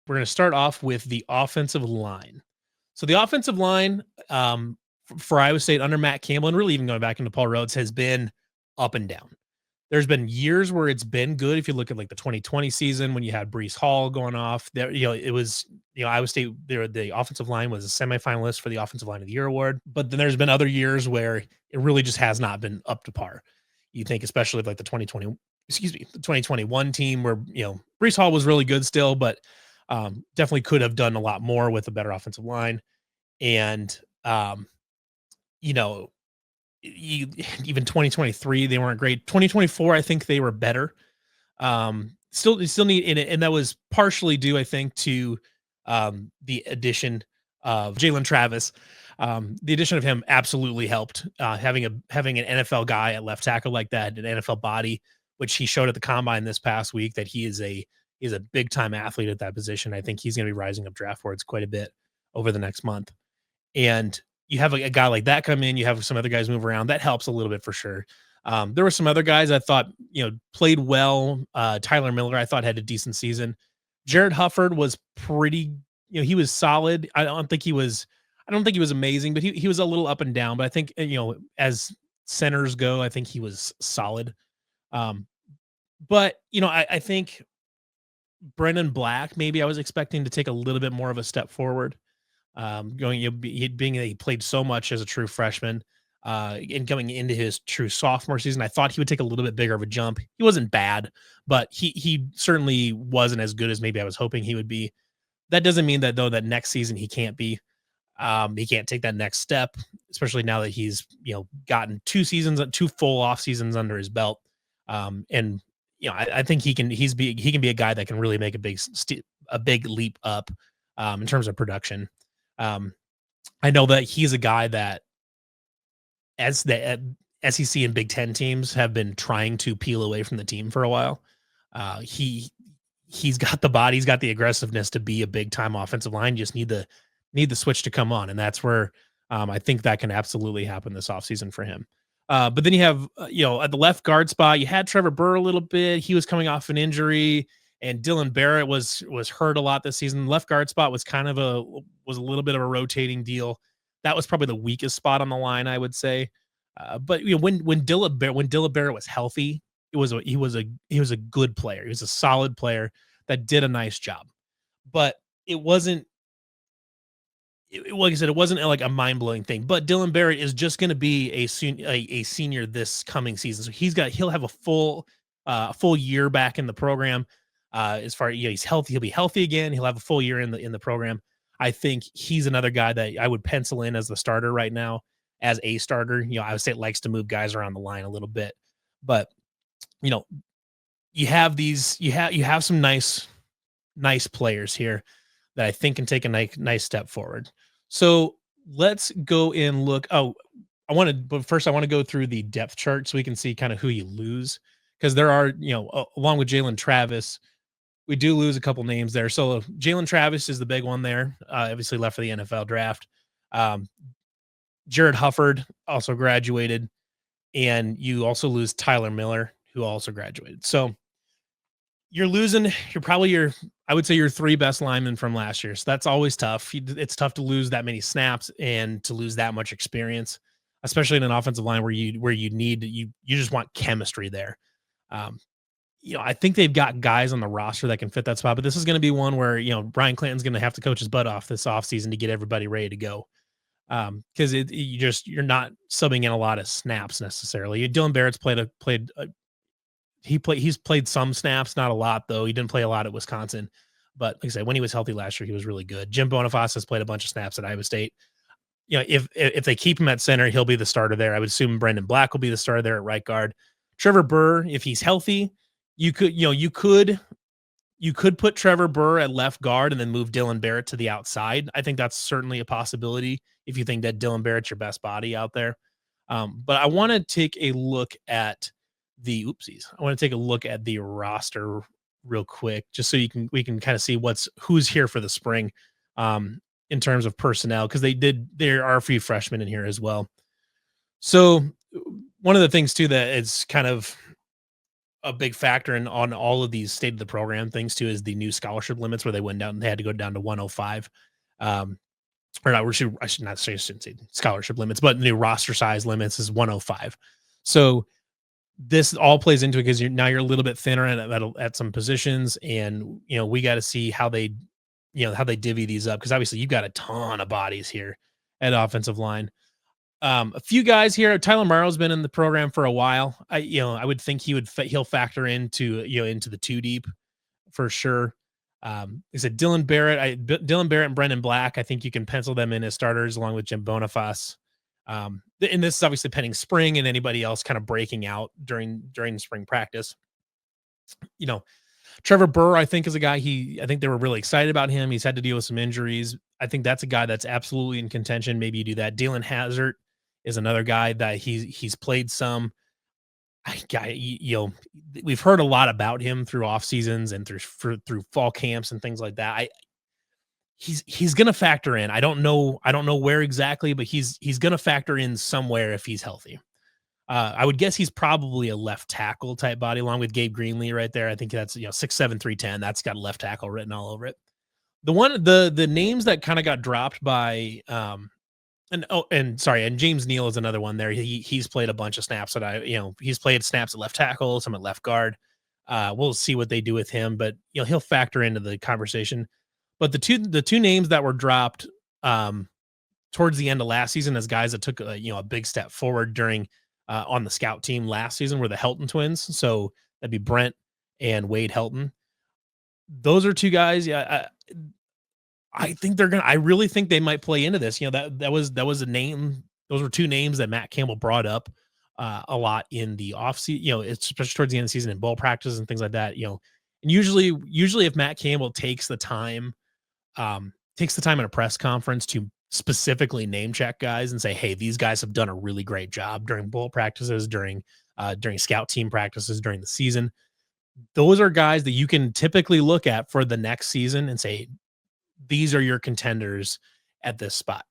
We're going to start off with the offensive line. So the offensive line for Iowa State under Matt Campbell, and really even going back into Paul Rhoads, has been up and down. There's been years where it's been good. If you look at like the 2020 season when you had Brees Hall going off, there, it was, Iowa State, the offensive line was a semifinalist for the Offensive Line of the Year award. But then there's been other years where it really just has not been up to par. You think, especially like the 2021 team where, Brees Hall was really good still, but definitely could have done a lot more with a better offensive line. And, you know, even 2023 they weren't great. 2024 I think they were better. Still need in it, and that was partially due I think to the addition of Jalen Travis. The addition of him absolutely helped. Having an NFL guy at left tackle like that, an NFL body, which he showed at the combine this past week that he is a big time athlete at that position. I think he's going to be rising up draft boards quite a bit over the next month. And you have a guy like that come in, you have some other guys move around. That helps a little bit for sure. There were some other guys I thought, played well. Tyler Miller, I thought had a decent season. Jared Hufford was pretty, he was solid. I don't think he was amazing, but he was a little up and down. But I think, as centers go, I think he was solid. But I think Brendan Black, maybe I was expecting to take a little bit more of a step forward. Being that he played so much as a true freshman, and coming into his true sophomore season, I thought he would take a little bit bigger of a jump. He wasn't bad, but he certainly wasn't as good as maybe I was hoping he would be. That doesn't mean that though that next season he can't be. He can't take that next step, especially now that he's gotten two full off seasons under his belt. And I think he can be a guy that can really make a big leap up in terms of production. I know that he's a guy that as the SEC and Big Ten teams have been trying to peel away from the team for a while. He's got the body, he's got the aggressiveness to be a big time offensive line. Just need the switch to come on. And that's where I think that can absolutely happen this offseason for him. But then you have, at the left guard spot, you had Trevor Burr a little bit. He was coming off an injury, and Dylan Barrett was hurt a lot this season. Left guard spot was was a little bit of a rotating deal. That was probably the weakest spot on the line, I would say. But when Dylan Barrett was healthy, he was a good player. He was a solid player that did a nice job. But it wasn't. Like I said, it wasn't like a mind blowing thing. But Dylan Barrett is just going to be a senior this coming season, so he'll have a full year back in the program. As far as he's healthy, he'll be healthy again. He'll have a full year in the program. I think he's another guy that I would pencil in as the starter right now, as a starter. Iowa State likes to move guys around the line a little bit, but you have some nice players here that I think can take a nice step forward. So let's go and look. But first I want to go through the depth chart so we can see kind of who you lose, because there are, along with Jalen Travis, we do lose a couple names there. So Jalen Travis is the big one there. Obviously left for the NFL draft. Jared Hufford also graduated, and you also lose Tyler Miller, who also graduated. So you're losing, I would say your three best linemen from last year. So that's always tough. It's tough to lose that many snaps and to lose that much experience, especially in an offensive line where you just want chemistry there. I think they've got guys on the roster that can fit that spot, but this is going to be one where, Brian Clanton's going to have to coach his butt off this offseason to get everybody ready to go. Because you're not subbing in a lot of snaps necessarily. Dylan Barrett's he's played some snaps, not a lot though. He didn't play a lot at Wisconsin, but like I said, when he was healthy last year, he was really good. Jim Boniface has played a bunch of snaps at Iowa State. If they keep him at center, he'll be the starter there. I would assume Brendan Black will be the starter there at right guard. Trevor Burr, if he's healthy, you could put Trevor Burr at left guard and then move Dylan Barrett to the outside. I think that's certainly a possibility if you think that Dylan Barrett's your best body out there. But I want to take a look at the roster real quick, just so we can kind of see who's here for the spring in terms of personnel, because there are a few freshmen in here as well. So one of the things too that is kind of a big factor in on all of these state of the program things too is the new scholarship limits where they went down, they had to go down to 105. Um, or not, I should not say, I shouldn't say scholarship limits, but new roster size limits is 105. So this all plays into it because you're a little bit thinner at some positions, and we got to see how they, how they divvy these up because obviously you've got a ton of bodies here at offensive line. A few guys here. Tyler Morrow's been in the program for a while. I would think he'll factor into into the two deep for sure. Is it Dylan Barrett? Dylan Barrett and Brendan Black. I think you can pencil them in as starters along with Jim Boniface. And this is obviously pending spring and anybody else kind of breaking out during spring practice. Trevor Burr, I think, is a guy I think they were really excited about him. He's had to deal with some injuries. I think that's a guy that's absolutely in contention. Maybe you do that. Dalen Hazard is another guy that he's played some. We've heard a lot about him through off seasons and through fall camps and things like that. He's going to factor in. I don't know where exactly, but he's going to factor in somewhere if he's healthy. I would guess he's probably a left tackle type body along with Gabe Greenlee right there. I think that's 6'7", 310. That's got left tackle written all over it. The names that kind of got dropped by and James Neal is another one there. He's played a bunch of snaps he's played snaps at left tackle, some at left guard. We'll see what they do with him, but he'll factor into the conversation. But the two names that were dropped towards the end of last season as guys that took a big step forward during on the scout team last season were the Helton twins. So that'd be Brent and Wade Helton. Those are two guys. Yeah. I think I really think they might play into this. That was a name. Those were two names that Matt Campbell brought up a lot in the offseason, especially towards the end of the season in bowl practice and things like that, and usually if Matt Campbell takes the time in a press conference to specifically name check guys and say, hey, these guys have done a really great job during bowl practices, during scout team practices during the season. Those are guys that you can typically look at for the next season and say, these are your contenders at this spot.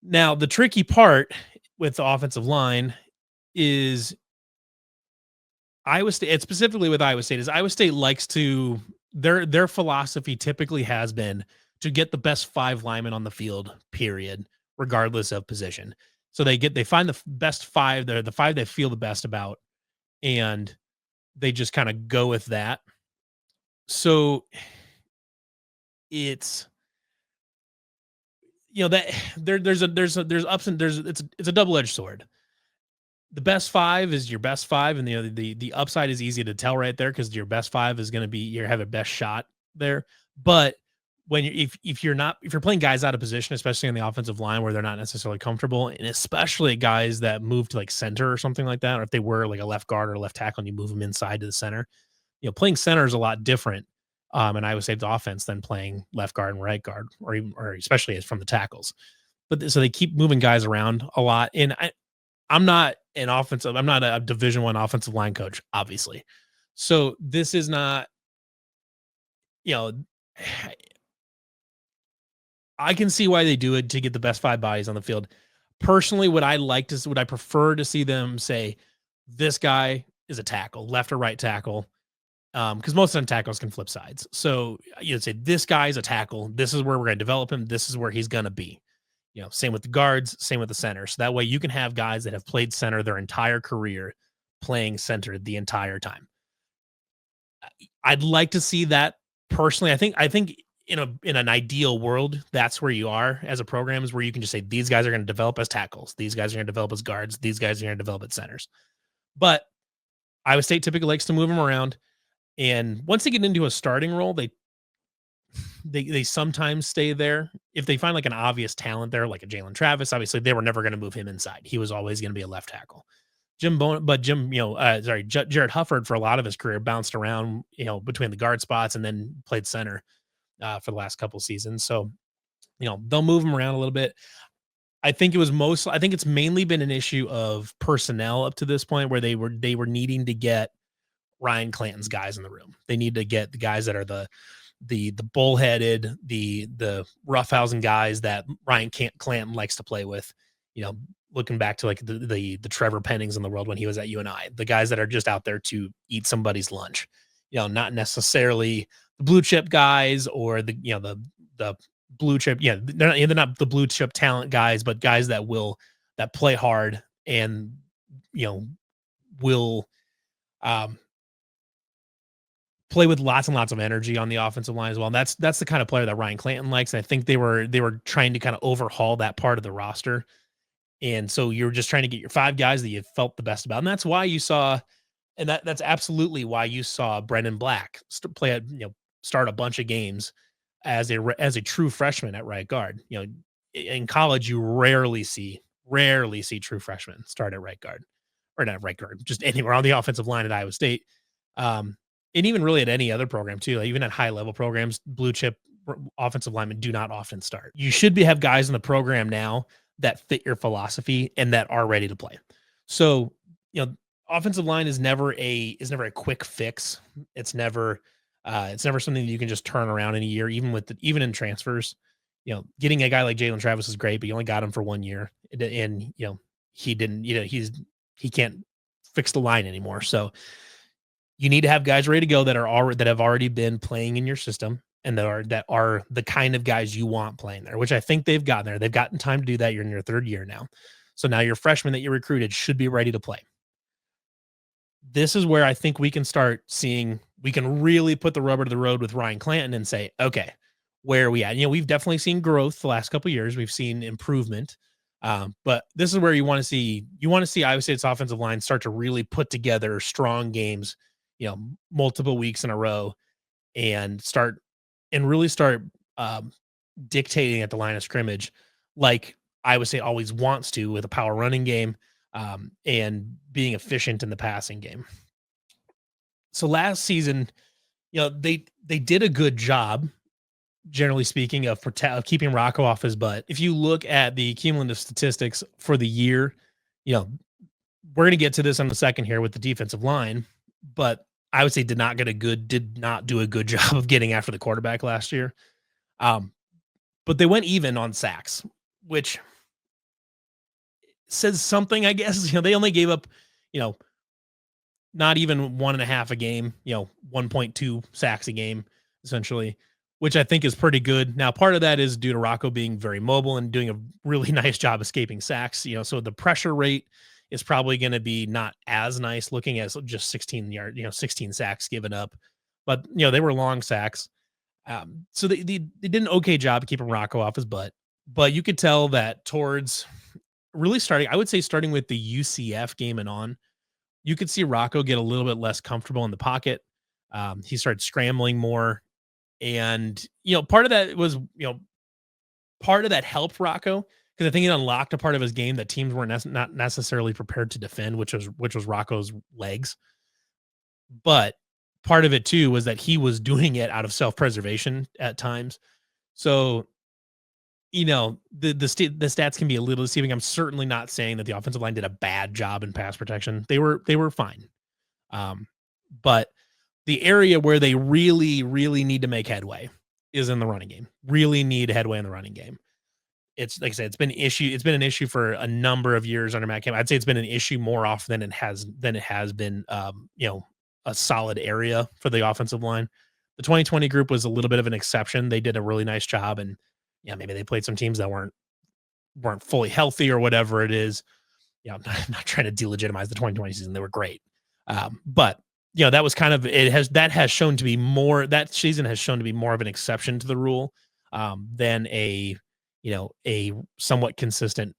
Now, the tricky part with the offensive line is Iowa State, and specifically with Iowa State, is Iowa State likes to, their philosophy typically has been to get the best 5 linemen on the field, period, regardless of position. So they find the best 5, they're the 5 they feel the best about, and they just kind of go with that. So it's that there's ups and it's a double-edged sword. The best 5 is your best 5, and the upside is easy to tell right there because your best 5 is going to be you have a best shot there. But when if you're playing guys out of position, especially on the offensive line where they're not necessarily comfortable, and especially guys that move to like center or something like that, or if they were like a left guard or a left tackle and you move them inside to the center, playing center is a lot different in Iowa State's offense than playing left guard and right guard, or especially as from the tackles. But so they keep moving guys around a lot, and I'm not a Division I offensive line coach, obviously. So this is not, I can see why they do it to get the best 5 bodies on the field. Personally, would I prefer to see them say, this guy is a tackle, left or right tackle, because most of the tackles can flip sides. So you'd say this guy is a tackle. This is where we're going to develop him. This is where he's going to be. Same with the guards, same with the center. So that way you can have guys that have played center their entire career playing center the entire time. I'd like to see that personally. I think in an ideal world, that's where you are as a program, is where you can just say, these guys are going to develop as tackles. These guys are going to develop as guards. These guys are going to develop as centers. But Iowa State typically likes to move them around. And once they get into a starting role, they sometimes stay there. If they find like an obvious talent there, like a Jalen Travis, obviously they were never going to move him inside. He was always going to be a left tackle. Jared Hufford for a lot of his career bounced around, between the guard spots and then played center for the last couple of seasons. So, they'll move him around a little bit. I think it's mainly been an issue of personnel up to this point where they were needing to get Ryan Clanton's guys in the room. They need to get the guys that are the bullheaded, the roughhousing guys that Ryan Clanton likes to play with. looking back to like the Trevor Pennings in the world when he was at UNI, the guys that are just out there to eat somebody's lunch, not necessarily the blue chip guys or the blue chip. Yeah, they're not the blue chip talent guys, but guys that play hard and will um, play with lots and lots of energy on the offensive line as well. And that's the kind of player that Ryan Clanton likes. And I think they were trying to kind of overhaul that part of the roster. And so you're just trying to get your 5 guys that you felt the best about. And that's why you saw, and that's absolutely why you saw Brendan Black start a bunch of games as a true freshman at right guard. In college, you rarely see true freshmen start at right guard, or not right guard, just anywhere on the offensive line at Iowa State. And even really at any other program too, like even at high level programs, blue chip offensive linemen do not often start. You should have guys in the program now that fit your philosophy and that are ready to play. So, offensive line is never a quick fix. It's never something that you can just turn around in a year, even in transfers. Getting a guy like Jalen Travis is great, but you only got him for 1 year. And he didn't, he can't fix the line anymore. So you need to have guys ready to go that have already been playing in your system and that are the kind of guys you want playing there, which I think they've gotten there. They've gotten time to do that. You're in your 3rd year now. So now your freshmen that you recruited should be ready to play. This is where I think we can really put the rubber to the road with Ryan Clanton and say, okay, where are we at? We've definitely seen growth the last couple of years. We've seen improvement. But this is where you want to see Iowa State's offensive line start to really put together strong games, multiple weeks in a row, and really start dictating at the line of scrimmage, like Iowa State always wants to, with a power running game, and being efficient in the passing game. So last season, they did a good job, generally speaking, of keeping Rocco off his butt. If you look at the cumulative statistics for the year, we're going to get to this on the second here with the defensive line, but I would say did not do a good job of getting after the quarterback last year. But they went even on sacks, which says something, I guess. They only gave up, not even 1.5 a game, 1.2 sacks a game, essentially, which I think is pretty good. Now, part of that is due to Rocco being very mobile and doing a really nice job escaping sacks, so the pressure rate is probably going to be not as nice looking as just 16 sacks given up, but they were long sacks. So they did an okay job of keeping Rocco off his butt, but you could tell that towards really starting with the UCF game and on, you could see Rocco get a little bit less comfortable in the pocket. He started scrambling more, and part of that was part of that helped Rocco, because I think it unlocked a part of his game that teams weren't not necessarily prepared to defend, which was Rocco's legs. But part of it too was that he was doing it out of self-preservation at times. So, the stats can be a little deceiving. I'm certainly not saying that the offensive line did a bad job in pass protection. They were fine. But the area where they really, really need to make headway is in the running game. Really need headway in the running game. It's like I said, it's been an issue for a number of years under Matt Campbell. I'd say it's been an issue more often than it has been, a solid area for the offensive line. The 2020 group was a little bit of an exception. They did a really nice job, and maybe they played some teams that weren't fully healthy or whatever it is. I'm not trying to delegitimize the 2020 season. They were great. But that was kind of, that season has shown to be more of an exception to the rule, than a somewhat consistent,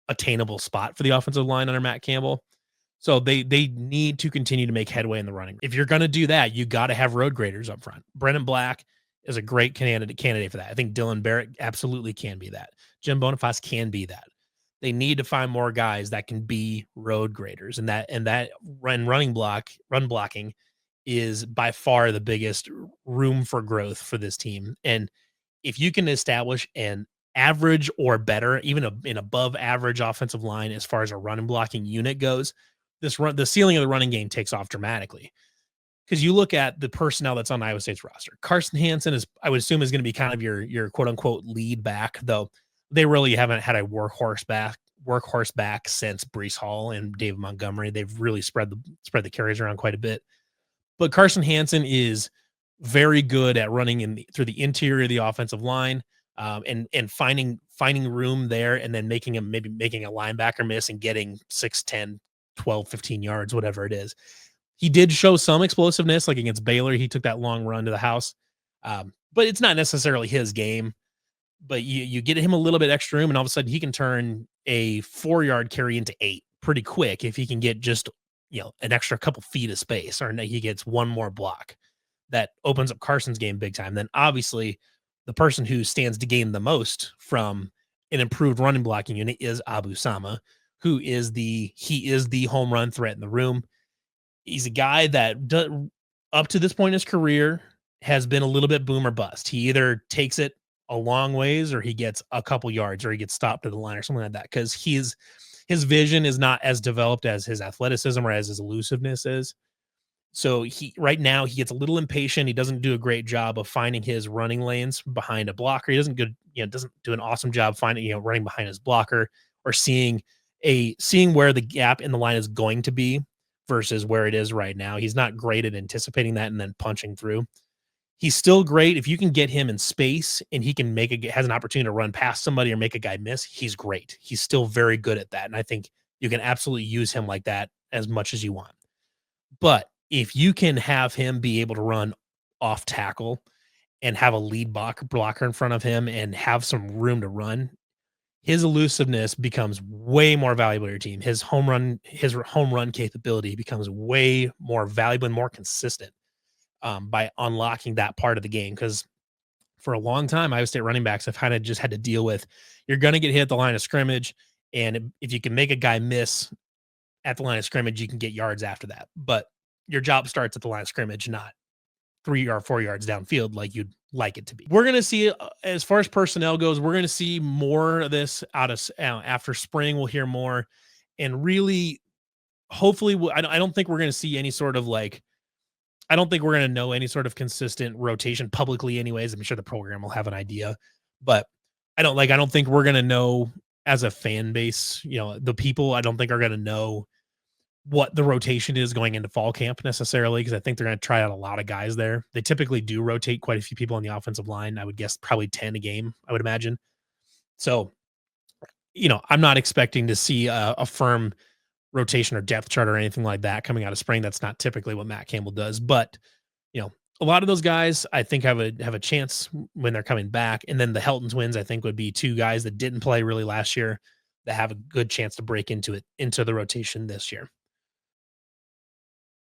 attainable spot for the offensive line under Matt Campbell. So they need to continue to make headway in the running. If you're going to do that, you got to have road graders up front. Brendan Black is a great candidate for that. I think Dylan Barrett absolutely can be that. Jim Boniface can be that. They need to find more guys that can be road graders, and that run blocking is by far the biggest room for growth for this team. And if you can establish an average or better, even an above average offensive line as far as a running blocking unit goes, the ceiling of the running game takes off dramatically. Because you look at the personnel that's on Iowa State's roster. Carson Hansen I would assume is going to be kind of your quote unquote lead back, though they really haven't had a workhorse workhorse back since Brees Hall and David Montgomery. They've really spread the carries around quite a bit. But Carson Hansen is very good at running through the interior of the offensive line, and finding room there, and then making a linebacker miss and getting 6, 10, 12, 15 yards, whatever it is. He did show some explosiveness, like against Baylor. He took that long run to the house, but it's not necessarily his game. But you get him a little bit extra room, and all of a sudden he can turn a 4-yard carry into 8 pretty quick if he can get just an extra couple feet of space, or he gets one more block. That opens up Carson's game big time. Then obviously the person who stands to gain the most from an improved running blocking unit is Abu Sama, who is the home run threat in the room. He's a guy that up to this point in his career has been a little bit boom or bust. He either takes it a long ways, or he gets a couple yards, or he gets stopped at the line or something like that, because his vision is not as developed as his athleticism or as his elusiveness is. So right now he gets a little impatient. He doesn't do a great job of finding his running lanes behind a blocker. He doesn't do an awesome job finding, running behind his blocker, or seeing where the gap in the line is going to be versus where it is right now. He's not great at anticipating that and then punching through. He's still great if you can get him in space and he can has an opportunity to run past somebody or make a guy miss. He's great. He's still very good at that. And I think you can absolutely use him like that as much as you want. But if you can have him be able to run off tackle and have a lead blocker in front of him and have some room to run, his elusiveness becomes way more valuable to your team. His home run capability becomes way more valuable and more consistent by unlocking that part of the game. Because for a long time, Iowa State running backs have kind of just had to deal with, you're going to get hit at the line of scrimmage, and if you can make a guy miss at the line of scrimmage, you can get yards after that. But your job starts at the line of scrimmage, not 3 or 4 yards downfield like you'd like it to be. We're going to see, as far as personnel goes, we're going to see more of this after spring. We'll hear more, and really, hopefully, I don't think we're going to see any sort of I don't think we're going to know any sort of consistent rotation publicly anyways. I'm sure the program will have an idea, but I don't think we're going to know as a fan base, the people, I don't think are going to know what the rotation is going into fall camp necessarily, because I think they're going to try out a lot of guys there. They typically do rotate quite a few people on the offensive line. I would guess probably 10 a game, I would imagine. So, I'm not expecting to see a firm rotation or depth chart or anything like that coming out of spring. That's not typically what Matt Campbell does, but a lot of those guys I think have a chance when they're coming back. And then the Helton twins, I think, would be 2 guys that didn't play really last year that have a good chance to break into the rotation this year.